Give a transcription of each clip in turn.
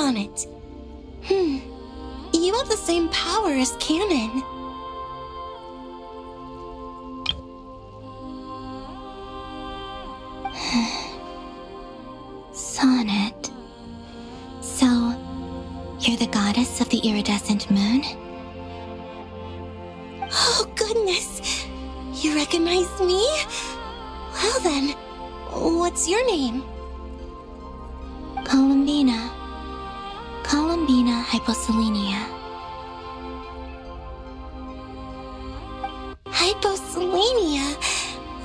Sonnet. You have the same power as Canon. Sonnet. So, you're the goddess of the iridescent moon? Oh, goodness! You recognize me? Well then, what's your name? Columbina. Columbina Hyposelenia. Hyposelenia?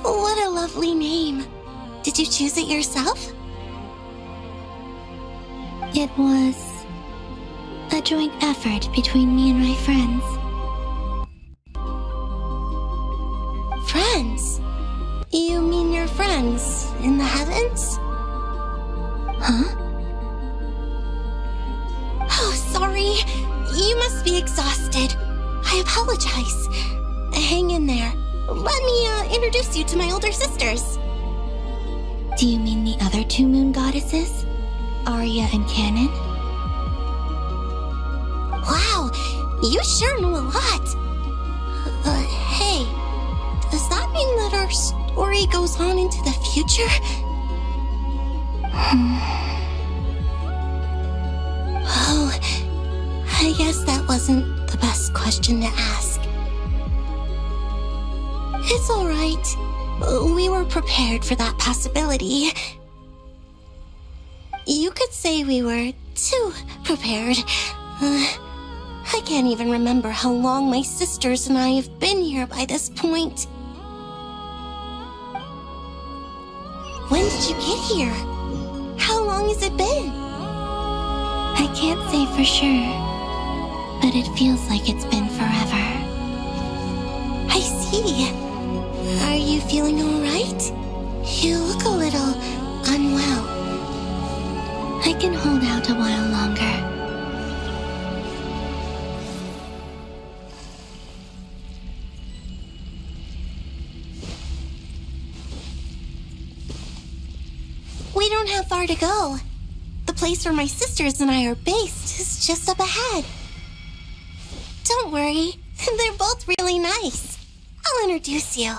What a lovely name. Did you choose it yourself? It was a joint effort between me and my friends. Friends? You mean your friends in the heavens? Huh? Oh, sorry. You must be exhausted. I apologize. Hang in there. Let me introduce you to my older sisters. Do you mean the other two moon goddesses? Arya and Canon? Wow, you sure know a lot. Hey, does that mean that our story goes on into the future? Oh, I guess that wasn't the best question to ask. It's all right. We were prepared for that possibility. You could say we were too prepared. I can't even remember how long my sisters and I have been here by this point. When did you get here? How long has it been? I can't say for sure, but it feels like it's been forever. I see. Are you feeling all right? You look a little unwell. I can hold out a while longer. We don't have far to go. The place where my sisters and I are based is just up ahead. Don't worry, they're both really nice. I'll introduce you.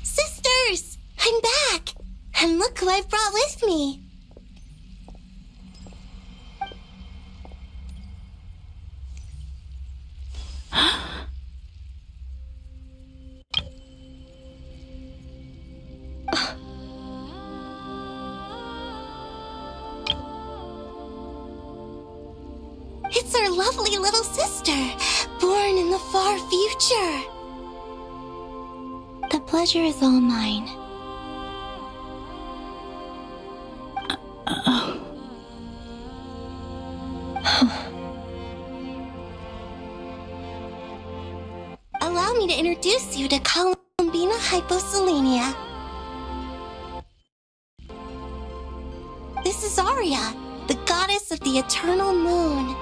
Sisters! I'm back! And look who I've brought with me! It's our lovely little sister, born in the far future. The pleasure is all mine. Allow me to introduce you to Columbina Hyposelenia. This is Arya, the goddess of the eternal moon.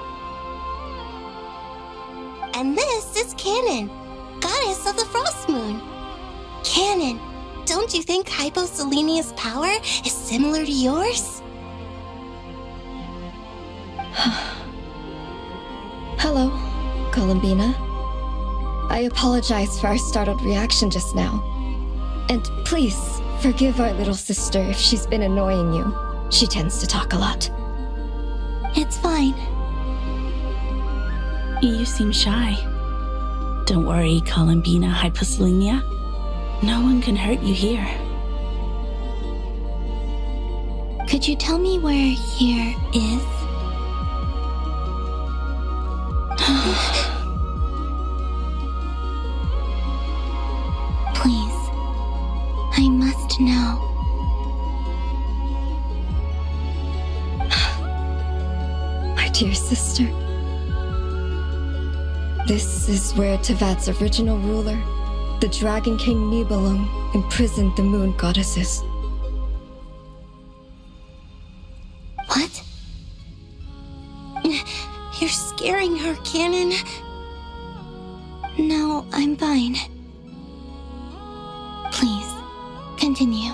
And this is Canon, goddess of the frost moon. Canon, don't you think Hyposelenia's power is similar to yours? Hello, Columbina. I apologize for our startled reaction just now. And please, forgive our little sister if she's been annoying you. She tends to talk a lot. It's fine. You seem shy. Don't worry, Columbina Hyposelenia. No one can hurt you here. Could you tell me where here is? sister. This is where Tevat's original ruler, the Dragon King Nibelung, imprisoned the moon goddesses. What? You're scaring her, Canon. No, I'm fine. Please, continue.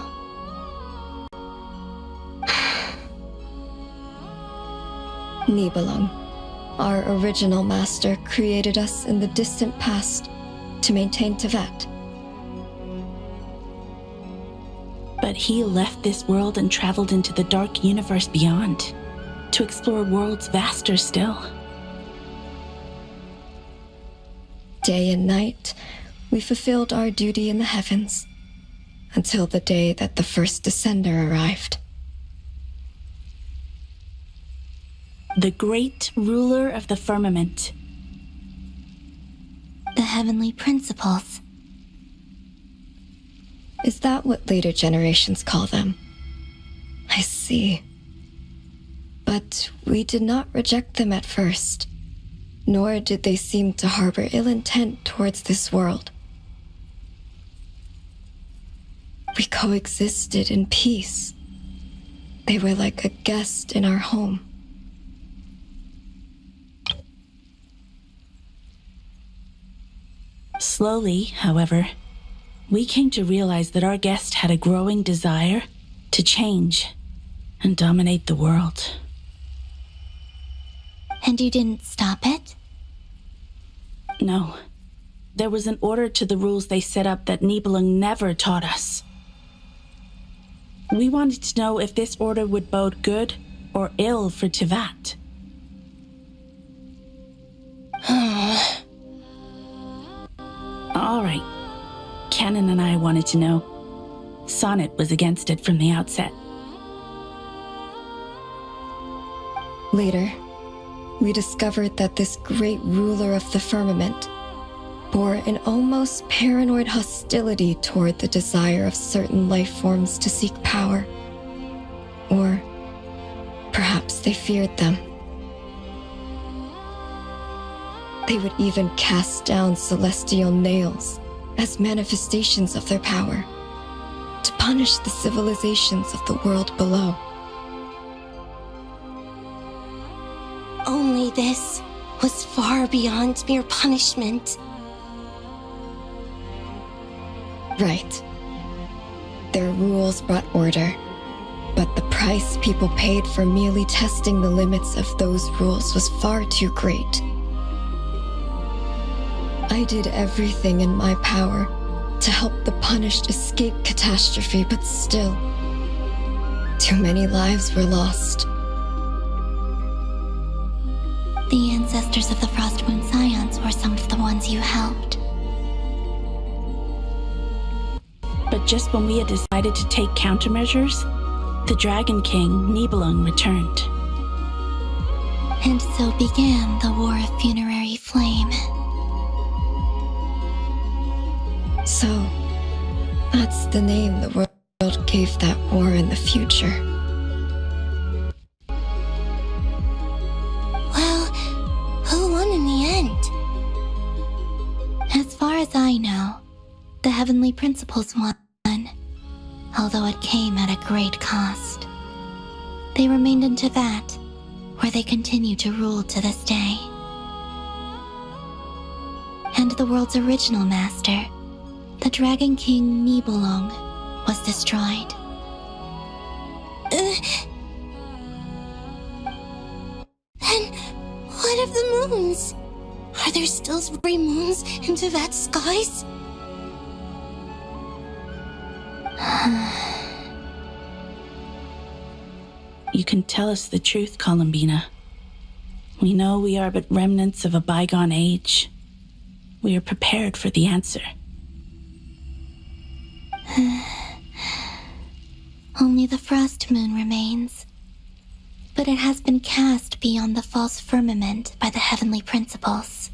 Nibelung, our original master, created us in the distant past to maintain Tevat. But he left this world and traveled into the dark universe beyond, to explore worlds vaster still. Day and night, we fulfilled our duty in the heavens, until the day that the first descender arrived. The great ruler of the firmament. The heavenly principles. Is that what later generations call them? I see. But we did not reject them at first, nor did they seem to harbor ill intent towards this world. We coexisted in peace. They were like a guest in our home. Slowly, however, we came to realize that our guest had a growing desire to change and dominate the world. And you didn't stop it? No. There was an order to the rules they set up that Nibelung never taught us. We wanted to know if this order would bode good or ill for Tevat. All right. Canon and I wanted to know. Sonnet was against it from the outset. Later, we discovered that this great ruler of the firmament bore an almost paranoid hostility toward the desire of certain life forms to seek power. Or perhaps they feared them. They would even cast down celestial nails as manifestations of their power to punish the civilizations of the world below. Only this was far beyond mere punishment. Right. Their rules brought order, but the price people paid for merely testing the limits of those rules was far too great. I did everything in my power to help the punished escape catastrophe, but still, too many lives were lost. The ancestors of the Frost Moon Scions were some of the ones you helped. But just when we had decided to take countermeasures, the Dragon King, Nibelung, returned. And so began the War of Funerary Flame. So, that's the name the world gave that war in the future. Well, who won in the end? As far as I know, the Heavenly Principles won, although it came at a great cost. They remained in Tevat, where they continue to rule to this day. And the world's original master, the Dragon King Nibelung, was destroyed. Then what of the moons? Are there still 3 moons in Tevat's skies? You can tell us the truth, Columbina. We know we are but remnants of a bygone age. We are prepared for the answer. Only the Frost Moon remains, but it has been cast beyond the false firmament by the Heavenly Principles.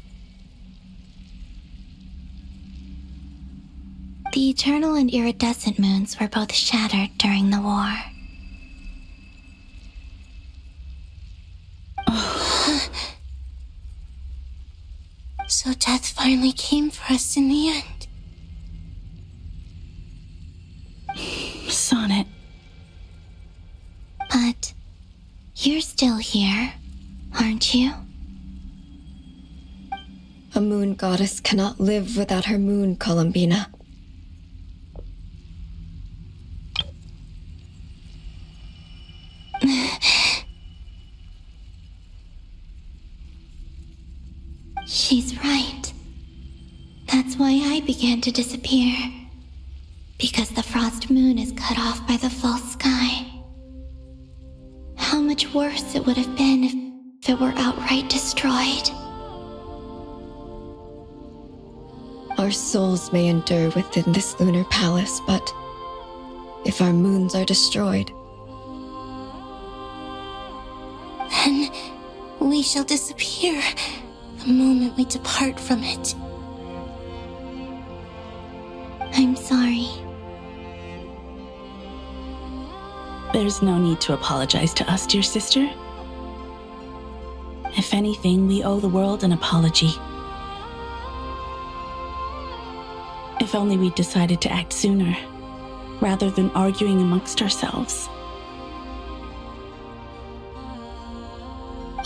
The eternal and iridescent moons were both shattered during the war. So death finally came for us in the end. Sonnet. But you're still here, aren't you? A moon goddess cannot live without her moon, Columbina. She's right. That's why I began to disappear. Because the frost moon is cut off by the false sky. How much worse it would have been if it were outright destroyed. Our souls may endure within this lunar palace, but if our moons are destroyed, then we shall disappear the moment we depart from it. I'm sorry. There's no need to apologize to us, dear sister. If anything, we owe the world an apology. If only we'd decided to act sooner, rather than arguing amongst ourselves.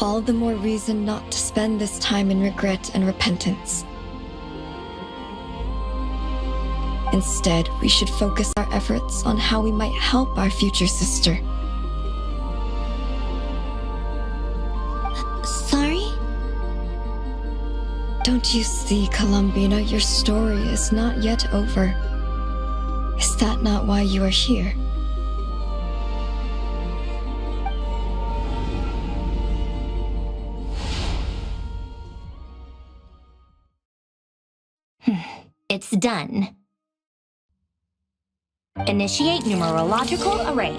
all the more reason not to spend this time in regret and repentance. Instead, we should focus our efforts on how we might help our future sister. Sorry? Don't you see, Columbina, your story is not yet over. Is that not why you are here? It's done. Initiate numerological array.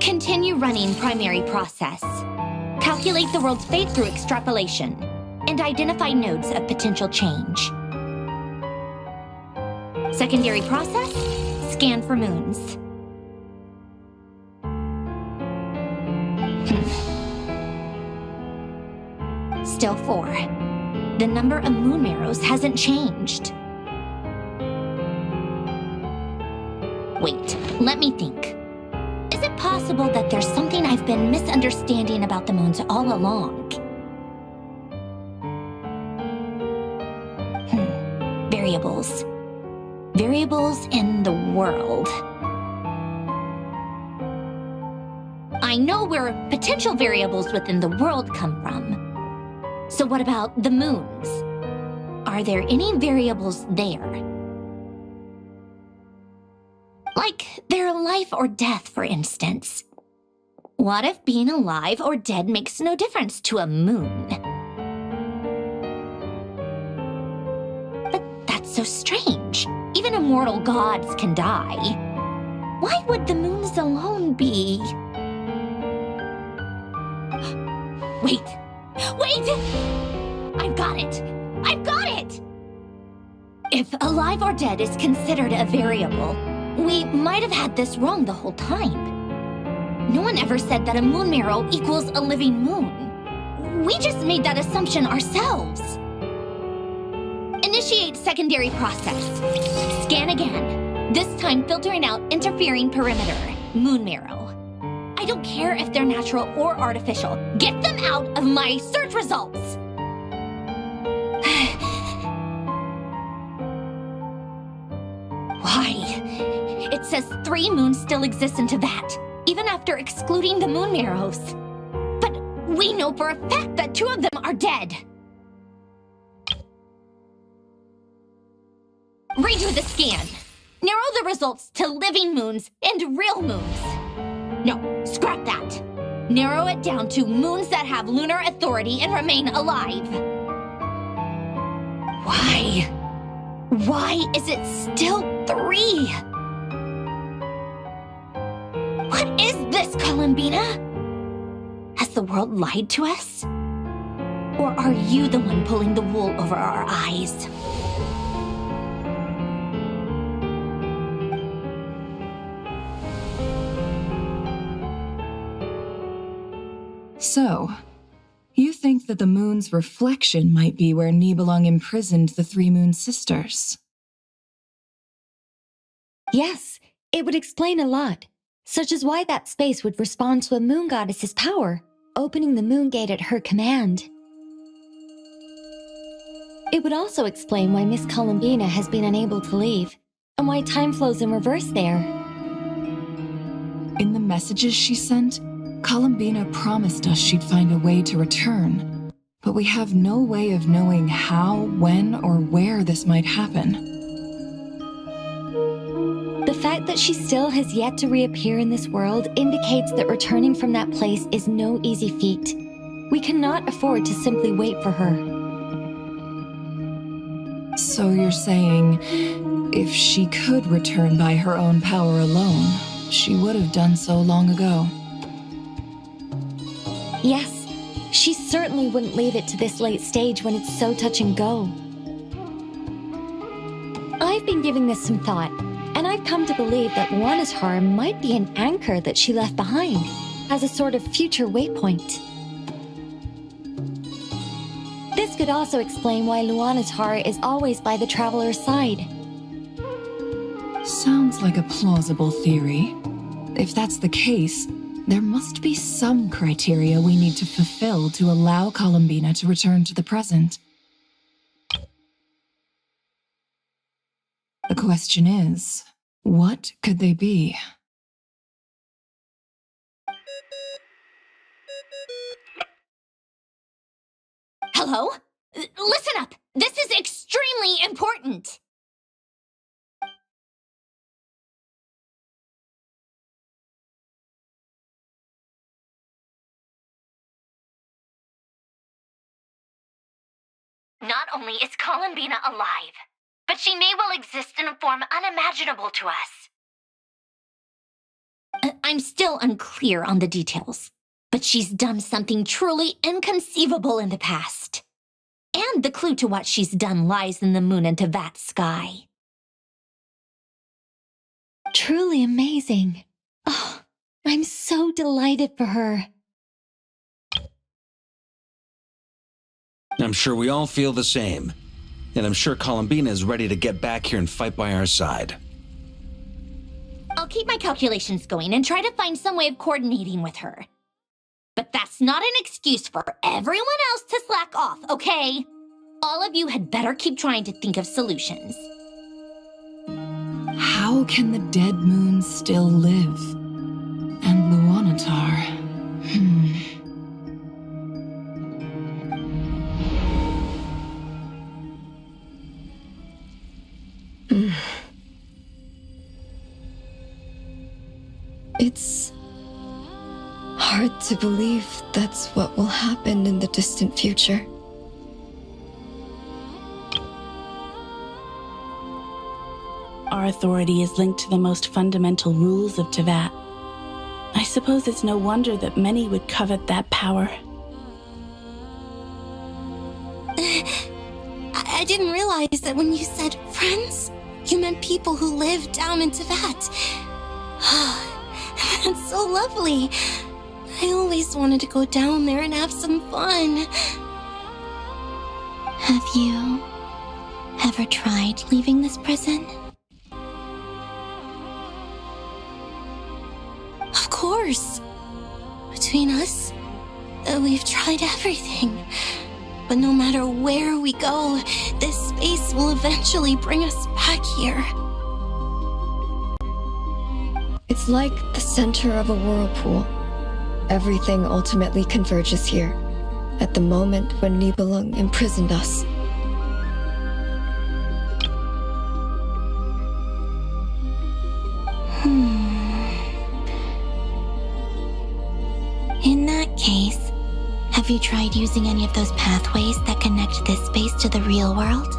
Continue running primary process. Calculate the world's fate through extrapolation, and identify nodes of potential change. Secondary process, scan for moons. Still 4. The number of moon arrows hasn't changed. Wait, let me think. Is it possible that there's something I've been misunderstanding about the moons all along? Variables. Variables in the world. I know where potential variables within the world come from. So what about the moons? Are there any variables there? Like their life or death, for instance. What if being alive or dead makes no difference to a moon? But that's so strange. Even immortal gods can die. Why would the moons alone be? Wait! Wait! I've got it! I've got it! If alive or dead is considered a variable, we might have had this wrong the whole time. No one ever said that a moon marrow equals a living moon. We just made that assumption ourselves. Initiate secondary process. Scan again. This time filtering out interfering perimeter, moon marrow. I don't care if they're natural or artificial. Get them out of my search results! Why? It says 3 moons still exist in Tibet, even after excluding the moon marrows. But we know for a fact that 2 of them are dead. Redo the scan. Narrow the results to living moons and real moons. No, scrap that. Narrow it down to moons that have lunar authority and remain alive. Why? Why is it still 3? What is this, Columbina? Has the world lied to us? Or are you the one pulling the wool over our eyes? So, you think that the moon's reflection might be where Nibelung imprisoned the three moon sisters? Yes, it would explain a lot, such as why that space would respond to a moon goddess's power, opening the moon gate at her command. It would also explain why Miss Columbina has been unable to leave, and why time flows in reverse there. In the messages she sent, Columbina promised us she'd find a way to return, but we have no way of knowing how, when, or where this might happen. The fact that she still has yet to reappear in this world indicates that returning from that place is no easy feat. We cannot afford to simply wait for her. So you're saying, if she could return by her own power alone, she would have done so long ago? Yes, she certainly wouldn't leave it to this late stage when it's so touch and go. I've been giving this some thought, and I've come to believe that Luanatar might be an anchor that she left behind, as a sort of future waypoint. This could also explain why Luanatar is always by the traveler's side. Sounds like a plausible theory. If that's the case, there must be some criteria we need to fulfill to allow Columbina to return to the present. The question is, what could they be? Hello? Listen up! This is extremely important! Not only is Columbina alive, but she may well exist in a form unimaginable to us. I'm still unclear on the details, but she's done something truly inconceivable in the past. And the clue to what she's done lies in the moon and Tevat's sky. Truly amazing. Oh, I'm so delighted for her. I'm sure we all feel the same. And I'm sure Columbina is ready to get back here and fight by our side. I'll keep my calculations going and try to find some way of coordinating with her. But that's not an excuse for everyone else to slack off, okay? All of you had better keep trying to think of solutions. How can the dead moon still live? And Luanatar... It's hard to believe that's what will happen in the distant future. Our authority is linked to the most fundamental rules of Tevat. I suppose it's no wonder that many would covet that power. I didn't realize that when you said friends, you meant people who live down in Tevat. That's so lovely. I always wanted to go down there and have some fun. Have you ever tried leaving this prison? Of course. Between us, we've tried everything. But no matter where we go, this space will eventually bring us back here. It's like the center of a whirlpool. Everything ultimately converges here, at the moment when Nibelung imprisoned us. In that case, have you tried using any of those pathways that connect this space to the real world?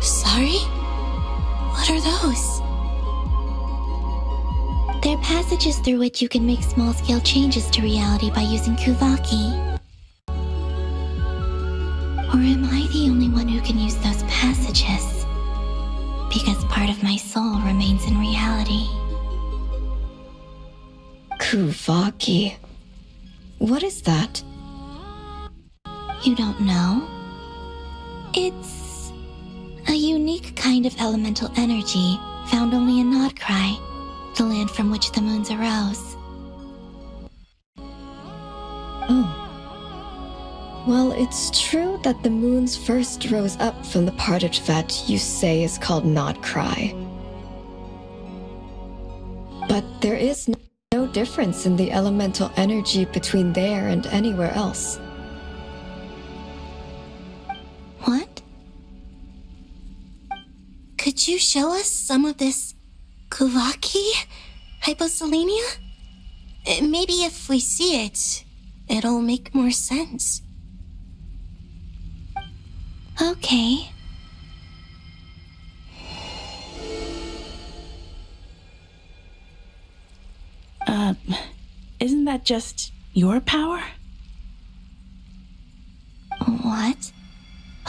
Sorry? What are those? They're passages through which you can make small-scale changes to reality by using Kuvaki. Or am I the only one who can use those passages? Because part of my soul remains in reality. Kuvaki. What is that? You don't know? It's a unique kind of elemental energy found only in Nod-Krai, the land from which the moons arose. Oh. Well, it's true that the moons first rose up from the part that you say is called Nod-Krai. But there is no difference in the elemental energy between there and anywhere else. What? Could you show us some of this Kuvaki hyposelenia? Maybe if we see it, it'll make more sense. Okay. Isn't that just your power? What?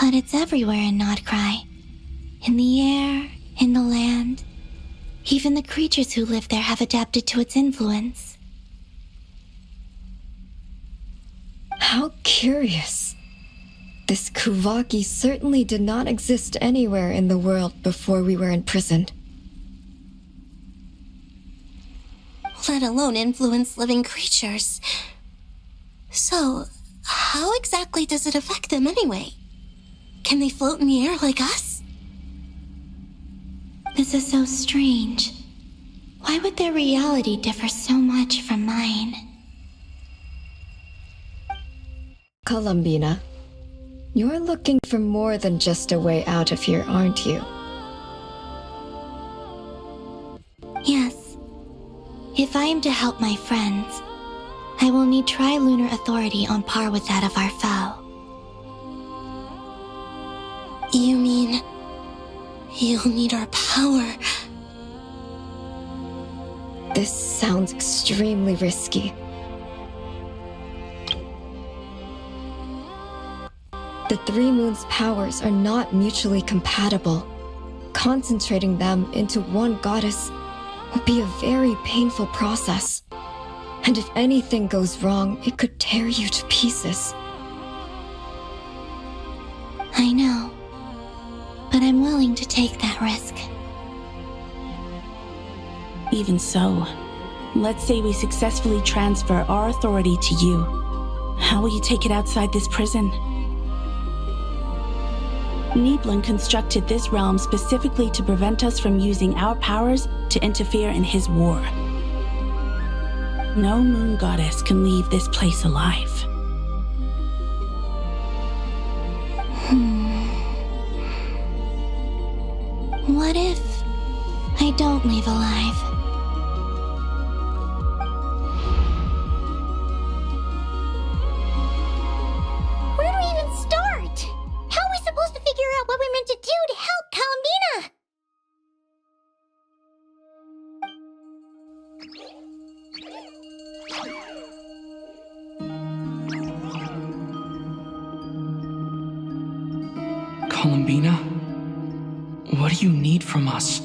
But it's everywhere in Nod-Krai. In the air, in the land. Even the creatures who live there have adapted to its influence. How curious. This Kuvaki certainly did not exist anywhere in the world before we were imprisoned. Let alone influence living creatures. So, how exactly does it affect them anyway? Can they float in the air like us? This is so strange. Why would their reality differ so much from mine? Columbina, you're looking for more than just a way out of here, aren't you? Yes. If I am to help my friends, I will need tri-lunar authority on par with that of our foe. You mean you'll need our power? This sounds extremely risky. The Three Moons' powers are not mutually compatible. Concentrating them into one goddess will be a very painful process. And if anything goes wrong, it could tear you to pieces. I know, but I'm willing to take that risk. Even so, let's say we successfully transfer our authority to you. How will you take it outside this prison? Niblin constructed this realm specifically to prevent us from using our powers to interfere in his war. No moon goddess can leave this place alive. What if I don't leave alive? Where do we even start? How are we supposed to figure out what we're meant to do to help Columbina? Columbina? What do you need from us?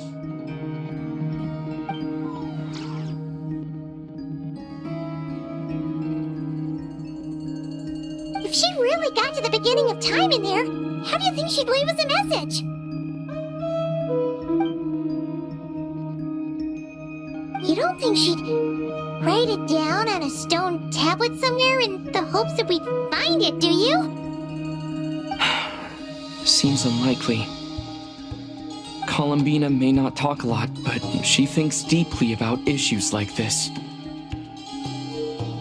If she really got to the beginning of time in there, how do you think she'd leave us a message? You don't think she'd write it down on a stone tablet somewhere in the hopes that we'd find it, do you? Seems unlikely. Columbina may not talk a lot, but she thinks deeply about issues like this.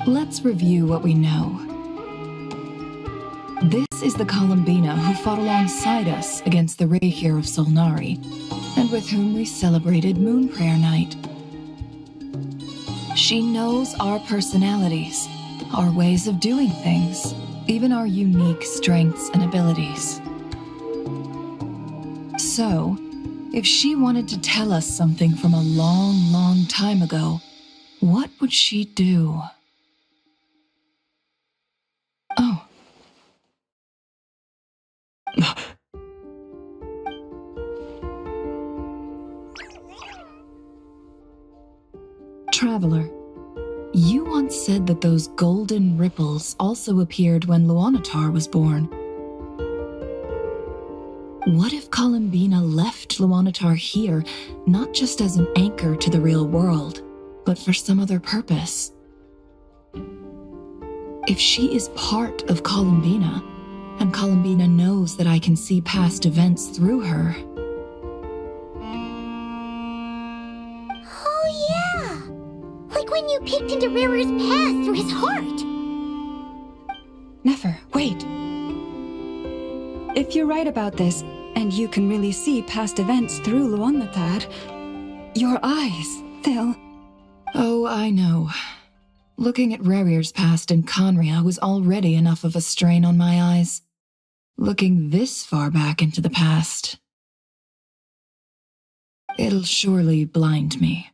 Let's review what we know. This is the Columbina who fought alongside us against the Rahir of Solnari, and with whom we celebrated Moon Prayer Night. She knows our personalities, our ways of doing things, even our unique strengths and abilities. So, if she wanted to tell us something from a long, long time ago, what would she do? Oh. Traveler, You once said that those golden ripples also appeared when Luanatar was born. What if Columbina left Luanatar here, not just as an anchor to the real world, but for some other purpose? If she is part of Columbina, and Columbina knows that I can see past events through her... Oh yeah! Like when you peeked into Riri's past through his heart! Nefer, wait. If you're right about this, and you can really see past events through Luanatar, your eyes, they'll... Oh, I know. Looking at Rerir's past in Conria was already enough of a strain on my eyes. Looking this far back into the past... it'll surely blind me.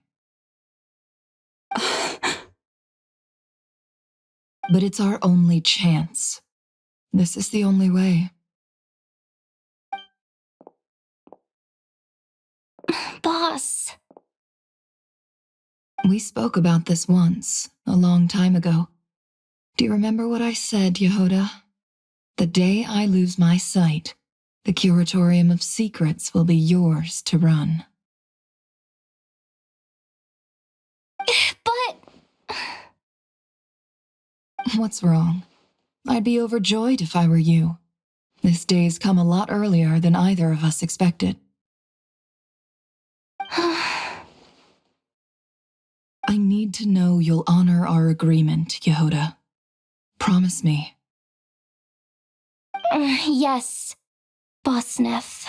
But it's our only chance. This is the only way. Boss. We spoke about this once, a long time ago. Do you remember what I said, Yehoda? The day I lose my sight, the Curatorium of Secrets will be yours to run. But... What's wrong? I'd be overjoyed if I were you. This day's come a lot earlier than either of us expected. I need to know you'll honor our agreement, Yehoda. Promise me. Yes, Boss Neff.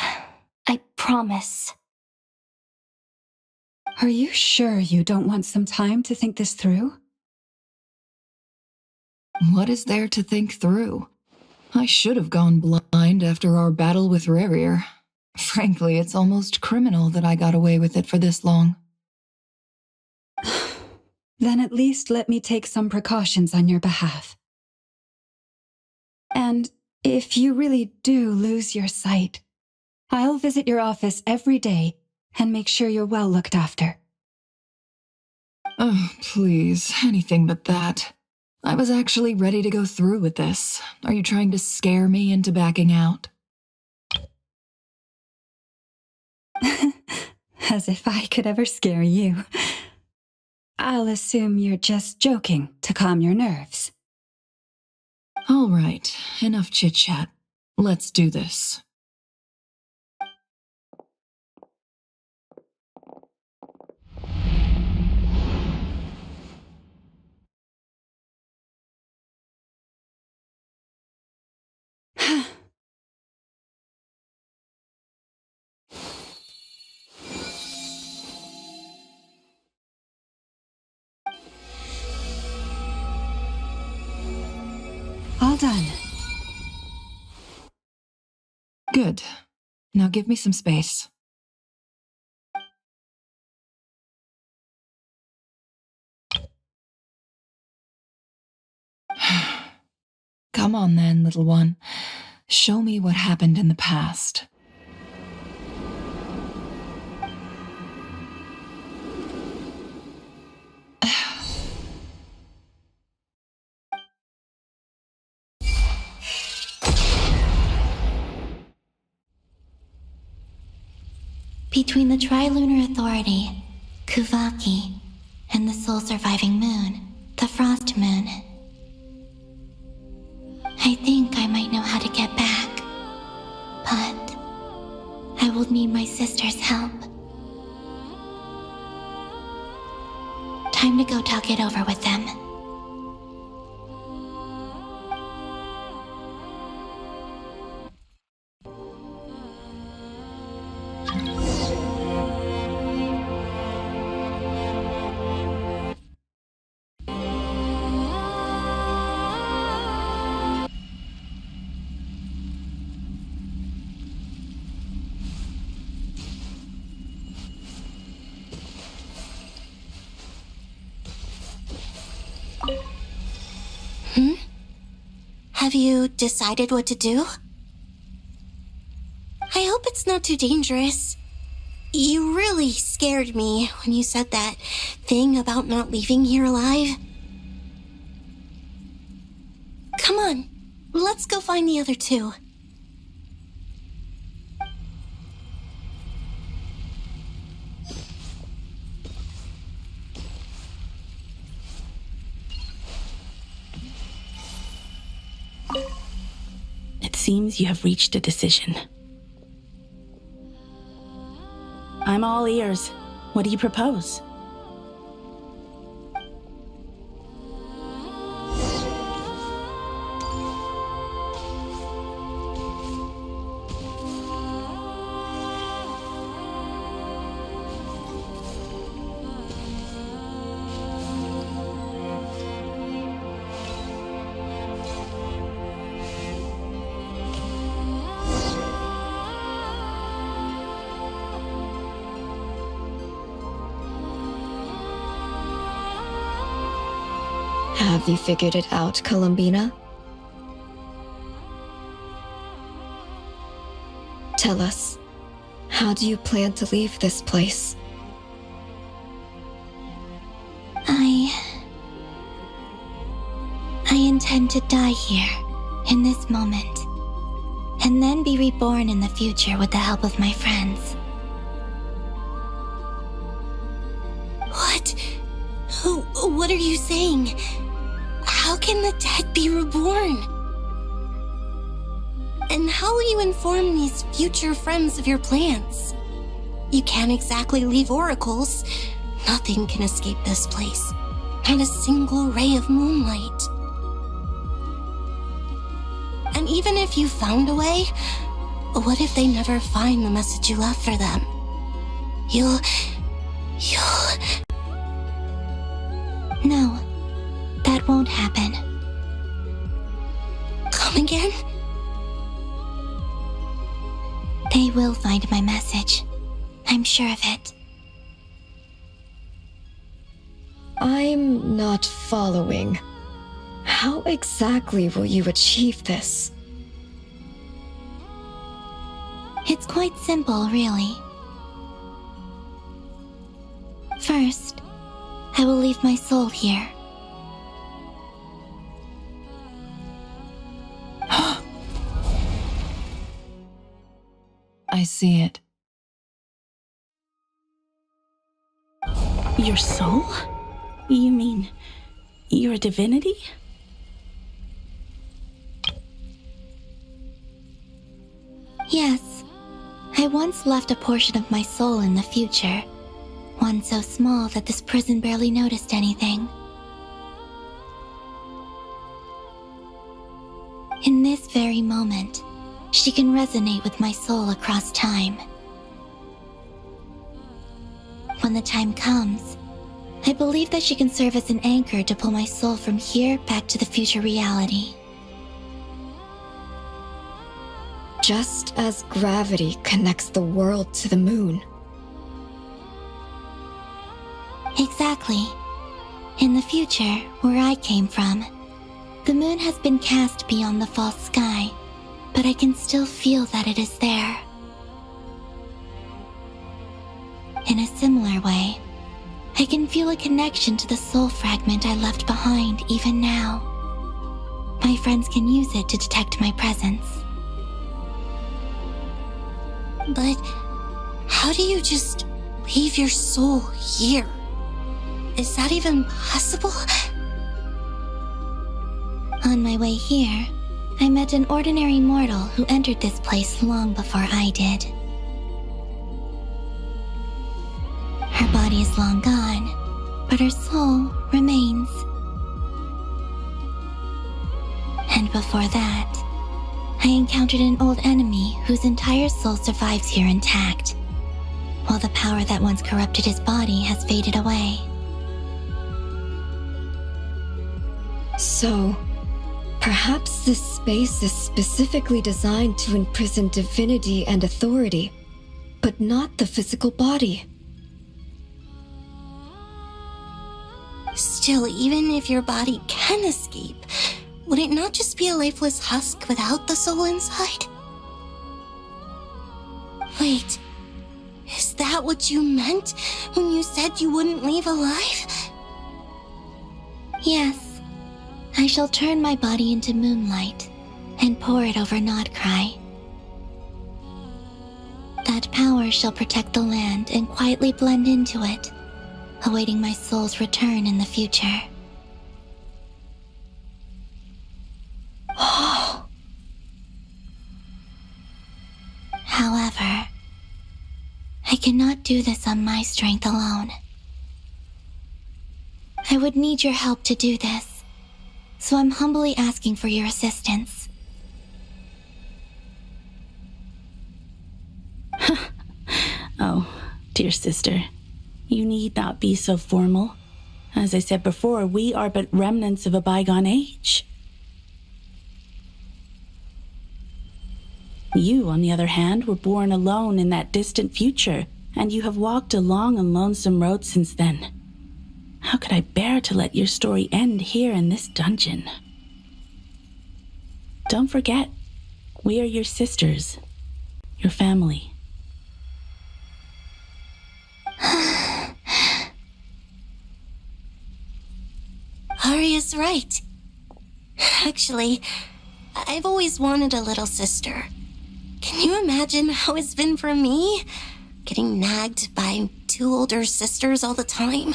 I promise. Are you sure you don't want some time to think this through? What is there to think through? I should have gone blind after our battle with Rerir. Frankly, it's almost criminal that I got away with it for this long. Then at least let me take some precautions on your behalf. And if you really do lose your sight, I'll visit your office every day and make sure you're well looked after. Oh, please, anything but that. I was actually ready to go through with this. Are you trying to scare me into backing out? As if I could ever scare you. I'll assume you're just joking to calm your nerves. All right, enough chit-chat. Let's do this. All done. Good. Now give me some space. Come on then, little one. Show me what happened in the past. Between the Trilunar Authority, Kuvaki, and the soul-surviving moon, the Frost Moon. I think I might know how to get back, but I will need my sister's help. Time to go talk it over with them. Have you decided what to do? I hope it's not too dangerous. You really scared me when you said that thing about not leaving here alive. let's go find the other two. It seems you have reached a decision. I'm all ears. What do you propose? Have you figured it out, Columbina? Tell us, how do you plan to leave this place? I intend to die here, in this moment, and then be reborn in the future with the help of my friends. What? What are you saying? How can the dead be reborn? And how will you inform these future friends of your plans? You can't exactly leave oracles. Nothing can escape this place. Not a single ray of moonlight. And even if you found a way, what if they never find the message you left for them? You'll... No, that won't happen. Come again? They will find my message. I'm sure of it. I'm not following. How exactly will you achieve this? It's quite simple, really. First, I will leave my soul here. I see it. Your soul? You mean you're a divinity? Yes, I once left a portion of my soul in the future. One so small that this prison barely noticed anything. In this very moment, she can resonate with my soul across time. When the time comes, I believe that she can serve as an anchor to pull my soul from here back to the future reality. Just as gravity connects the world to the moon. Exactly. In the future, where I came from, the moon has been cast beyond the false sky, but I can still feel that it is there. In a similar way, I can feel a connection to the soul fragment I left behind even now. My friends can use it to detect my presence. But how do you just leave your soul here? Is that even possible? On my way here, I met an ordinary mortal who entered this place long before I did. Her body is long gone, but her soul remains. And before that, I encountered an old enemy whose entire soul survives here intact, while the power that once corrupted his body has faded away. So, perhaps this space is specifically designed to imprison divinity and authority, but not the physical body. Still, even if your body can escape, would it not just be a lifeless husk without the soul inside? Wait, is that what you meant when you said you wouldn't leave alive? Yes, I shall turn my body into moonlight, and pour it over Nod-Krai. That power shall protect the land and quietly blend into it, awaiting my soul's return in the future. However, I cannot do this on my strength alone. I would need your help to do this, so I'm humbly asking for your assistance. Oh, dear sister, you need not be so formal. As I said before, we are but remnants of a bygone age. You, on the other hand, were born alone in that distant future, and you have walked a long and lonesome road since then. How could I bear to let your story end here in this dungeon? Don't forget, we are your sisters, your family. Arya's right. Actually, I've always wanted a little sister. Can you imagine how it's been for me? Getting nagged by two older sisters all the time.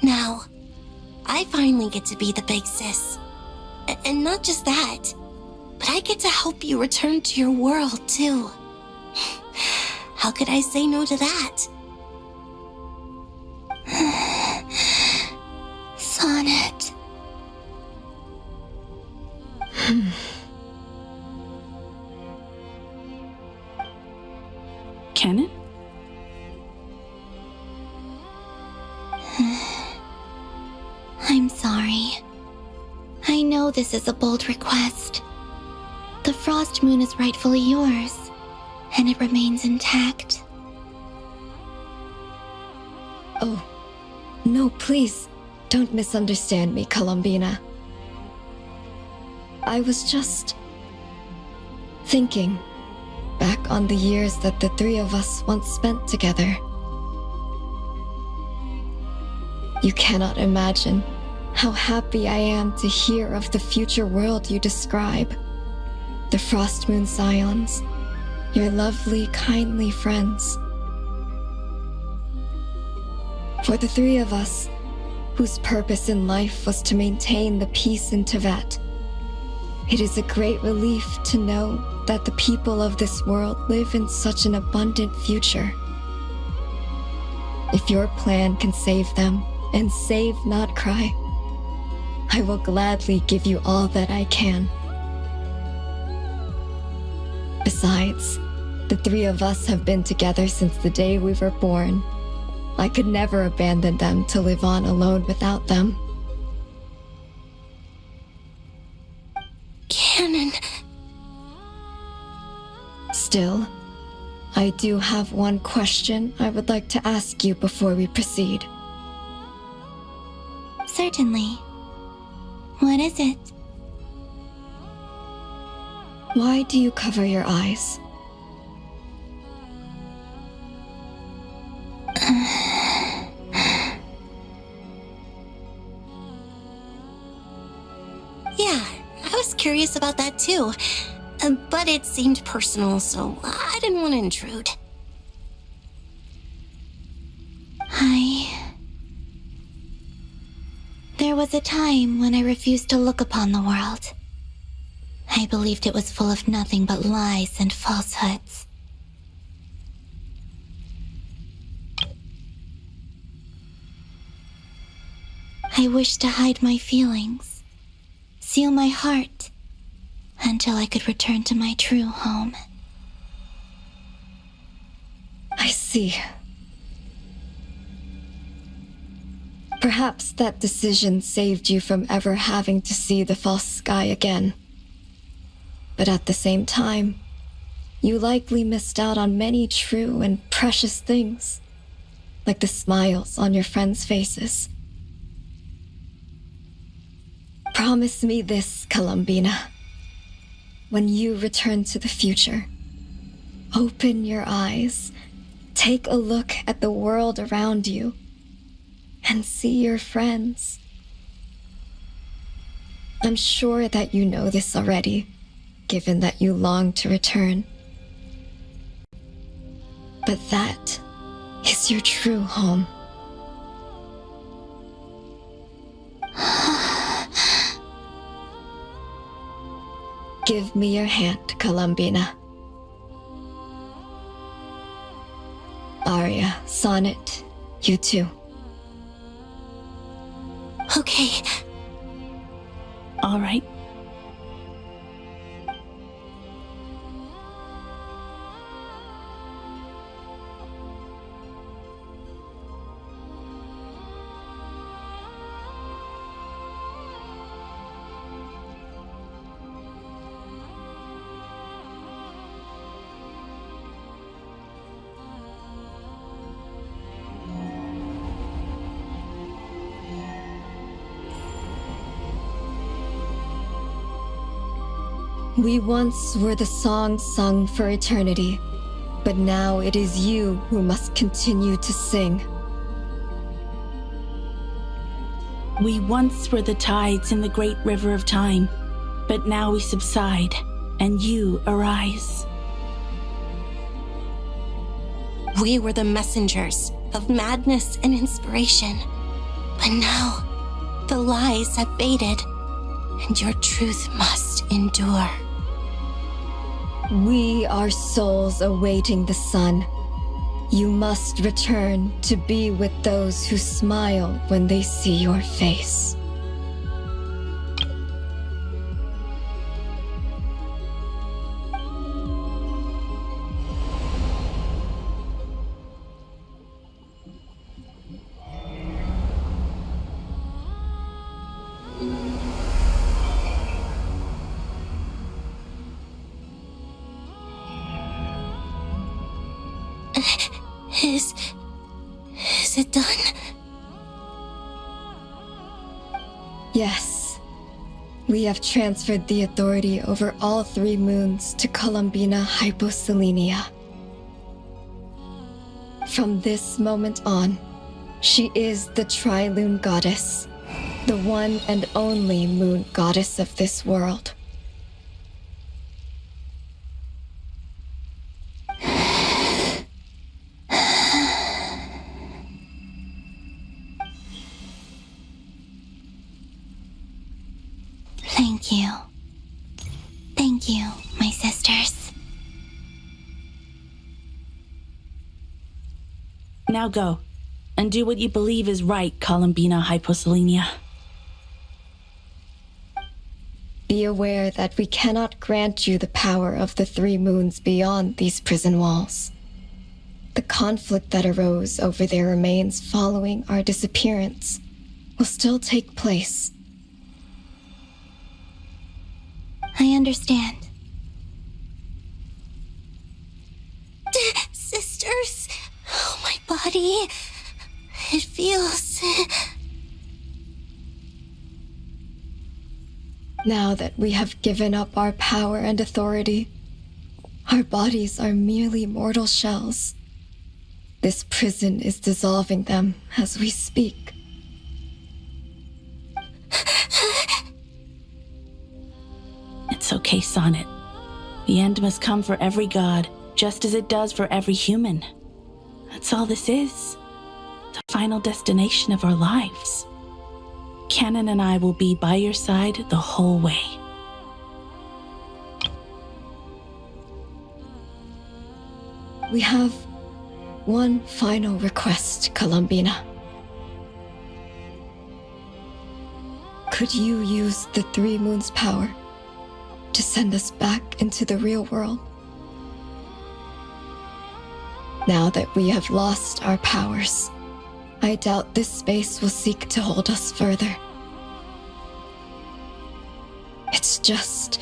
Now, I finally get to be the big sis. And not just that, but I get to help you return to your world, too. How could I say no to that? Sonnet. Canon? I'm sorry. I know this is a bold request. The Frost Moon is rightfully yours, and it remains intact. Oh, no, please, don't misunderstand me, Columbina. I was just thinking back on the years that the three of us once spent together. You cannot imagine how happy I am to hear of the future world you describe. The Frost Moon Scions, your lovely, kindly friends. For the three of us, whose purpose in life was to maintain the peace in Teyvat, it is a great relief to know that the people of this world live in such an abundant future. If your plan can save them and save Nod-Krai, I will gladly give you all that I can. Besides, the three of us have been together since the day we were born. I could never abandon them to live on alone without them. Canon. Still, I do have one question I would like to ask you before we proceed. Certainly. What is it? Why do you cover your eyes? Yeah, I was curious about that too. But it seemed personal, so I didn't want to intrude. There was a time when I refused to look upon the world. I believed it was full of nothing but lies and falsehoods. I wished to hide my feelings, seal my heart, until I could return to my true home. I see. Perhaps that decision saved you from ever having to see the false sky again. But at the same time, you likely missed out on many true and precious things, like the smiles on your friends' faces. Promise me this, Columbina. When you return to the future, open your eyes, take a look at the world around you, and see your friends. I'm sure that you know this already, given that you long to return. But that is your true home. Give me your hand, Columbina. Aria, Sonnet, you too. Okay. All right. We once were the song sung for eternity, but now it is you who must continue to sing. We once were the tides in the great river of time, but now we subside, and you arise. We were the messengers of madness and inspiration. But now, the lies have faded, and your truth must endure. We are souls awaiting the sun. You must return to be with those who smile when they see your face. Is it done? Yes. We have transferred the authority over all 3 moons to Columbina Hyposelenia. From this moment on, she is the Tri-Lune Goddess, the one and only moon goddess of this world. Thank you. Thank you, my sisters. Now go, and do what you believe is right, Columbina Hyposelenia. Be aware that we cannot grant you the power of the 3 moons beyond these prison walls. The conflict that arose over their remains following our disappearance will still take place. I understand. Sisters, oh, my body. It feels... Now that we have given up our power and authority, our bodies are merely mortal shells. This prison is dissolving them as we speak. It's okay, Sonnet. The end must come for every god, just as it does for every human. That's all this is. The final destination of our lives. Canon and I will be by your side the whole way. We have one final request, Columbina. Could you use the 3 moons' power to send us back into the real world? Now that we have lost our powers, I doubt this space will seek to hold us further. It's just...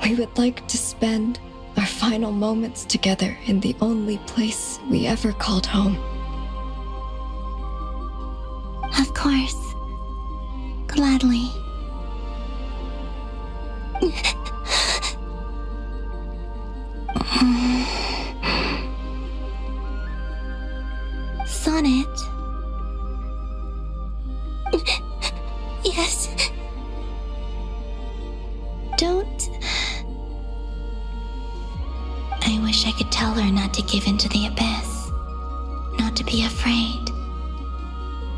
we would like to spend our final moments together in the only place we ever called home. Of course. Gladly. Sonnet. Yes. I could tell her not to give in to the abyss, not to be afraid.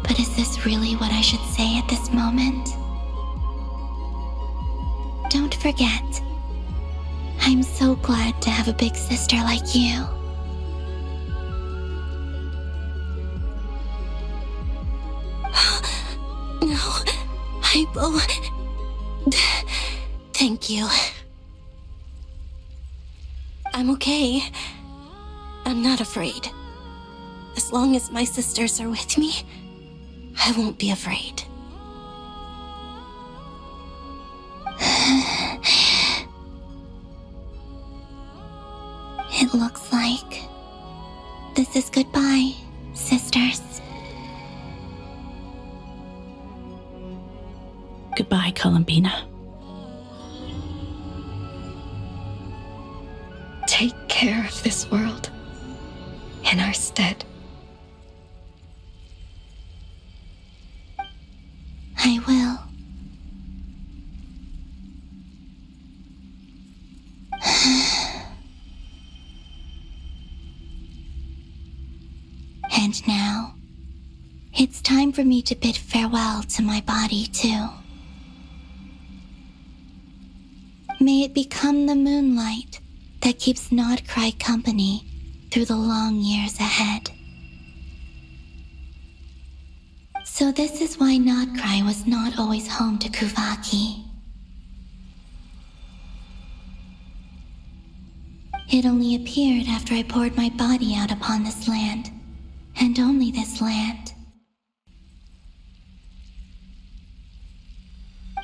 But is this really what I should say at this moment? Don't forget, I'm so glad to have a big sister like you. No, I will... Thank you. I'm okay. I'm not afraid. As long as my sisters are with me, I won't be afraid. It looks like this is goodbye, sisters. Goodbye, Columbina. Take care of this world in our stead. I will. And now, it's time for me to bid farewell to my body, too. May it become the moonlight that keeps Nod-Krai company through the long years ahead. So this is why Nod-Krai was not always home to Kuvaki. It only appeared after I poured my body out upon this land, and only this land.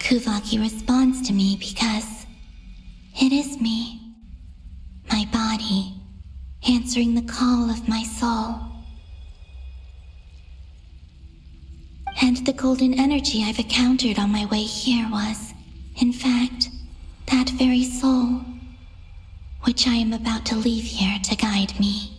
Kuvaki responds to me because it is me, my body, answering the call of my soul. And the golden energy I've encountered on my way here was, in fact, that very soul, which I am about to leave here to guide me.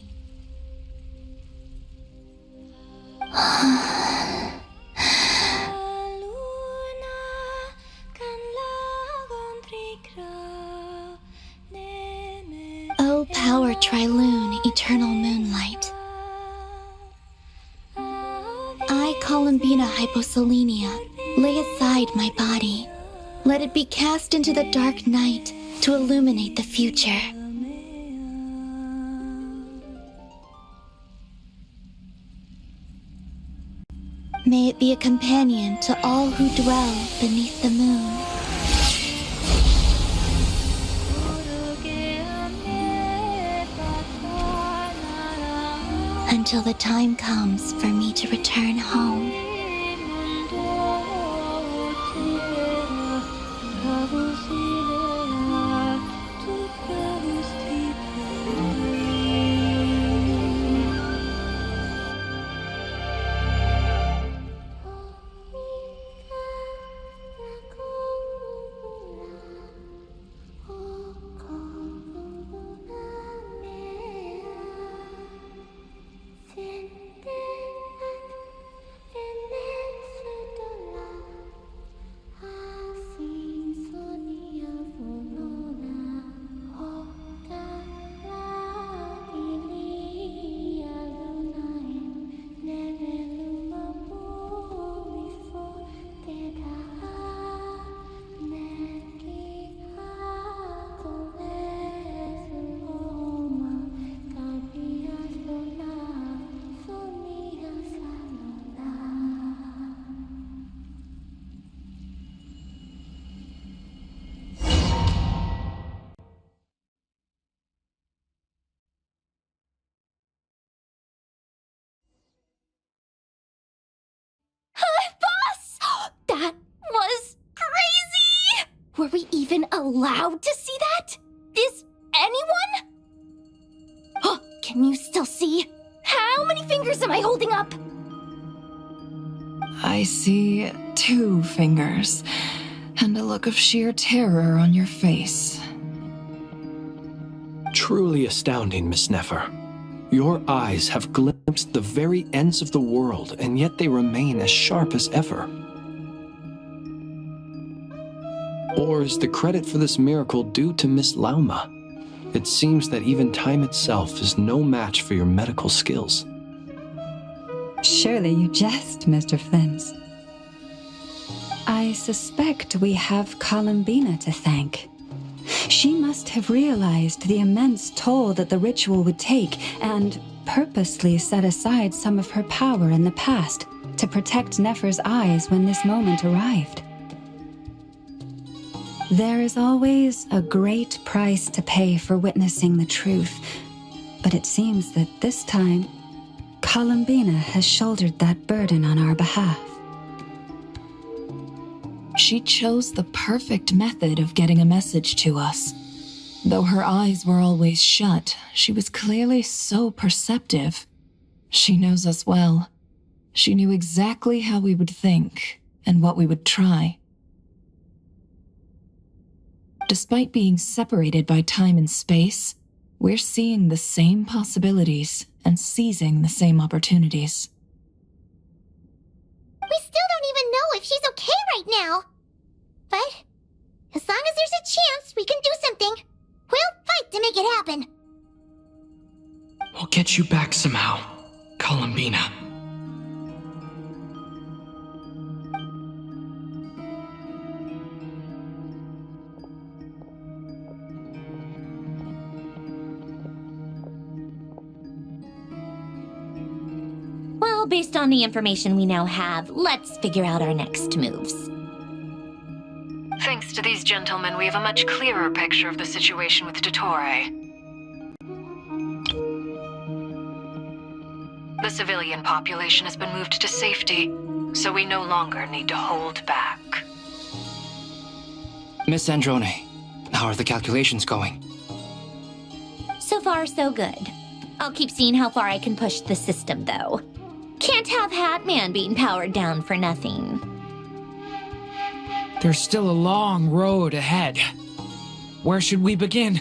O power Trilune, eternal moonlight. I, Columbina Hyposelenia, lay aside my body. Let it be cast into the dark night to illuminate the future. May it be a companion to all who dwell beneath the moon. Until the time comes for me to return home. That was crazy! Were we even allowed to see that? Is anyone? Oh, can you still see? How many fingers am I holding up? I see 2 fingers, and a look of sheer terror on your face. Truly astounding, Miss Nefer. Your eyes have glimpsed the very ends of the world, and yet they remain as sharp as ever. Or is the credit for this miracle due to Miss Lauma? It seems that even time itself is no match for your medical skills. Surely you jest, Mr. Flins. I suspect we have Columbina to thank. She must have realized the immense toll that the ritual would take and purposely set aside some of her power in the past to protect Nefer's eyes when this moment arrived. There is always a great price to pay for witnessing the truth, but it seems that this time, Columbina has shouldered that burden on our behalf. She chose the perfect method of getting a message to us. Though her eyes were always shut, she was clearly so perceptive. She knows us well. She knew exactly how we would think and what we would try. Despite being separated by time and space, we're seeing the same possibilities and seizing the same opportunities. We still don't even know if she's okay right now. But as long as there's a chance we can do something, we'll fight to make it happen. We'll get you back somehow, Columbina. Well, based on the information we now have, let's figure out our next moves. Thanks to these gentlemen, we have a much clearer picture of the situation with Dottore. The civilian population has been moved to safety, so we no longer need to hold back. Miss Androne, how are the calculations going? So far, so good. I'll keep seeing how far I can push the system, though. Can't have Hatman being powered down for nothing. There's still a long road ahead. Where should we begin?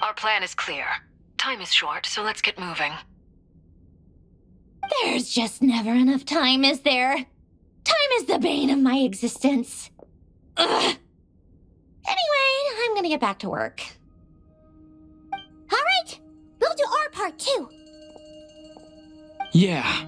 Our plan is clear. Time is short, so let's get moving. There's just never enough time, is there? Time is the bane of my existence. Ugh. Anyway, I'm gonna get back to work. All right, we'll do our part too. Yeah.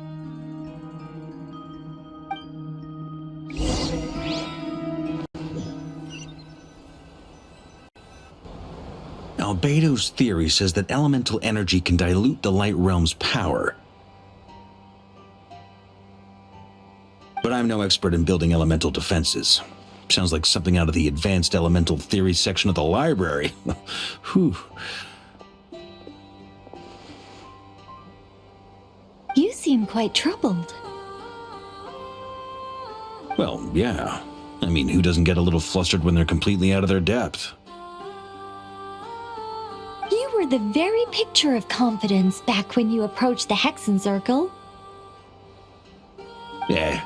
Albedo's theory says that elemental energy can dilute the light realm's power. But I'm no expert in building elemental defenses. Sounds like something out of the advanced elemental theory section of the library. Whew. You seem quite troubled. Well, yeah. I mean, who doesn't get a little flustered when they're completely out of their depth? You were the very picture of confidence back when you approached the Hexen Circle. Yeah,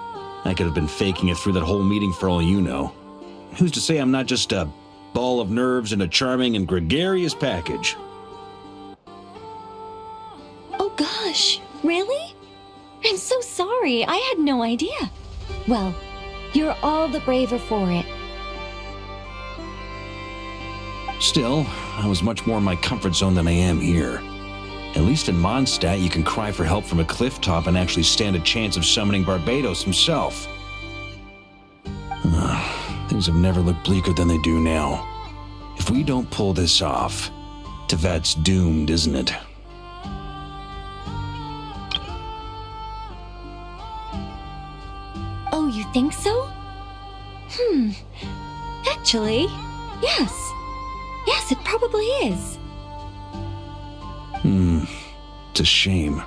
I could have been faking it through that whole meeting for all you know. Who's to say I'm not just a ball of nerves in a charming and gregarious package? Oh gosh, really? I'm so sorry, I had no idea. Well, you're all the braver for it. Still, I was much more in my comfort zone than I am here. At least in Mondstadt, you can cry for help from a cliff top and actually stand a chance of summoning Barbados himself. Things have never looked bleaker than they do now. If we don't pull this off, Tevat's doomed, isn't it? Oh, you think so? Actually, yes. Yes, it probably is. It's a shame.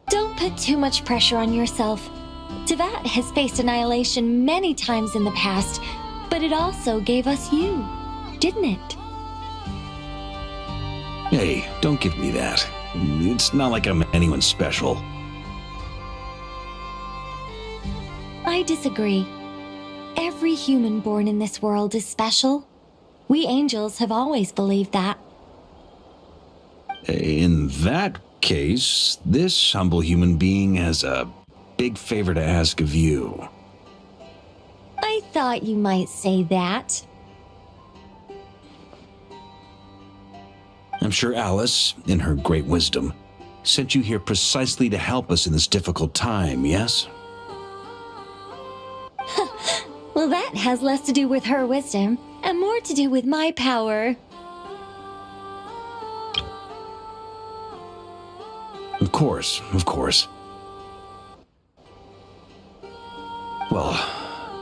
Don't put too much pressure on yourself. Tevat has faced annihilation many times in the past, But it also gave us you, didn't it? Hey, don't give me that. It's not like I'm anyone special. I disagree. Every human born in this world is special. We angels have always believed that. In that case, this humble human being has a big favor to ask of you. I thought you might say that. I'm sure Alice, in her great wisdom, sent you here precisely to help us in this difficult time, yes? Well, that has less to do with her wisdom and more to do with my power. Of course, of course. Well,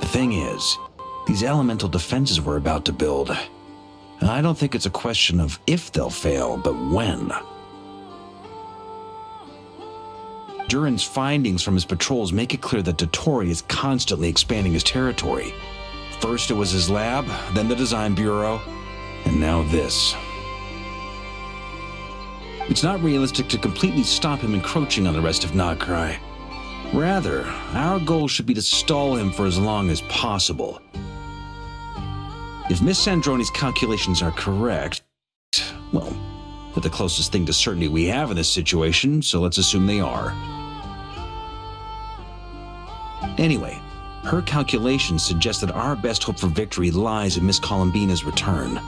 the thing is, these elemental defenses we're about to build, I don't think it's a question of if they'll fail, but when. Durin's findings from his patrols make it clear that Dottore is constantly expanding his territory. First it was his lab, then the design bureau, and now this. It's not realistic to completely stop him encroaching on the rest of Nod-Krai. Rather, our goal should be to stall him for as long as possible. If Miss Sandroni's calculations are correct, well, they're the closest thing to certainty we have in this situation, so let's assume they are. Anyway, her calculations suggest that our best hope for victory lies in Miss Columbina's return.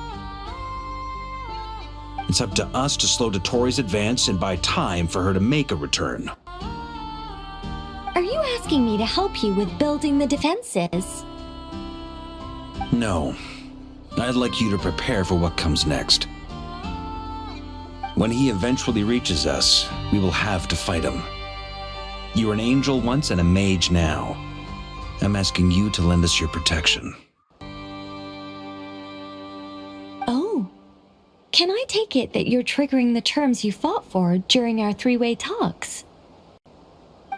It's up to us to slow Dottore's advance and buy time for her to make a return. Are you asking me to help you with building the defenses? No. I'd like you to prepare for what comes next. When he eventually reaches us, we will have to fight him. You were an angel once and a mage now. I'm asking you to lend us your protection. Oh. Can I take it that you're triggering the terms you fought for during our three-way talks?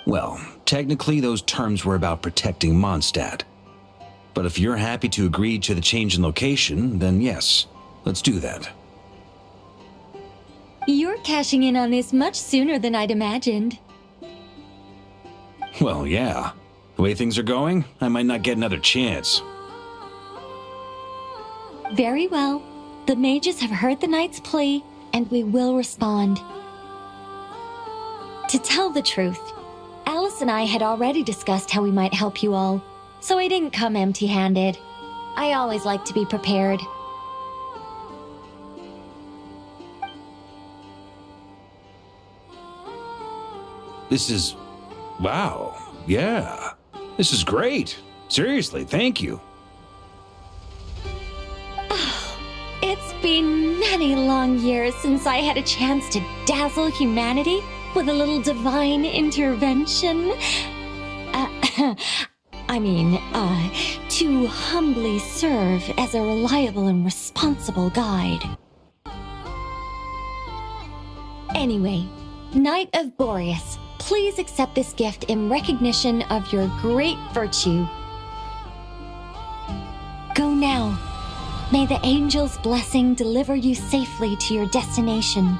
Well, technically those terms were about protecting Mondstadt. But if you're happy to agree to the change in location, then yes, let's do that. You're cashing in on this much sooner than I'd imagined. Well, yeah. The way things are going, I might not get another chance. Very well. The mages have heard the knight's plea, and we will respond. To tell the truth, Alice and I had already discussed how we might help you all, so I didn't come empty-handed. I always like to be prepared. This is... wow. Yeah. This is great. Seriously, thank you. It's been many long years since I had a chance to dazzle humanity with a little divine intervention. To humbly serve as a reliable and responsible guide. Anyway, Knight of Boreas, please accept this gift in recognition of your great virtue. Go now. May the angel's blessing deliver you safely to your destination.